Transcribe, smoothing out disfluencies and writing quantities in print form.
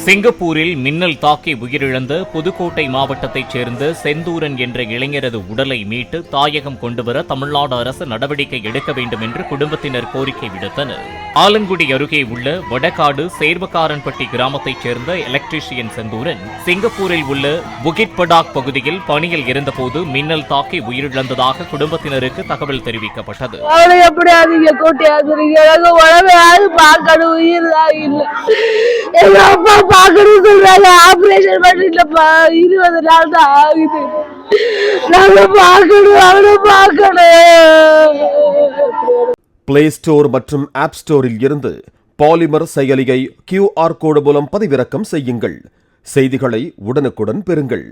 சிங்கப்பூரில் மின்னல் தாக்கி உயிரிழந்த புதுக்கோட்டை மாவட்டத்தைச் சேர்ந்த செந்தூரன் என்ற இளைஞரது உடலை மீட்டு தாயகம் கொண்டுவர தமிழ்நாடு அரசு நடவடிக்கை எடுக்க வேண்டும் என்று குடும்பத்தினர் கோரிக்கை விடுத்தனர். ஆலங்குடி அருகே உள்ள வடகாடு சேர்வக்காரன்பட்டி கிராமத்தைச் சேர்ந்த எலக்ட்ரீஷியன் செந்தூரன் சிங்கப்பூரில் உள்ள புகிட் படாக் பகுதியில் பணியில் இருந்தபோது மின்னல் தாக்கி உயிரிழந்ததாக குடும்பத்தினருக்கு தகவல் தெரிவிக்கப்பட்டது. பாக்கணும் சொல்றாங்க. ஆபரேஷன் பண்ணிட்டு 20 நாள் தான் ஆகுது. நாங்க பாக்கணும், அவனை பாக்கணும். பிளே ஸ்டோர் மற்றும் ஆப் ஸ்டோரில் இருந்து பாலிமர் செயலியை QR கோடு மூலம் பதிவிறக்கம் செய்யுங்கள். செய்திகளை உடனுக்குடன் பெறுங்கள்.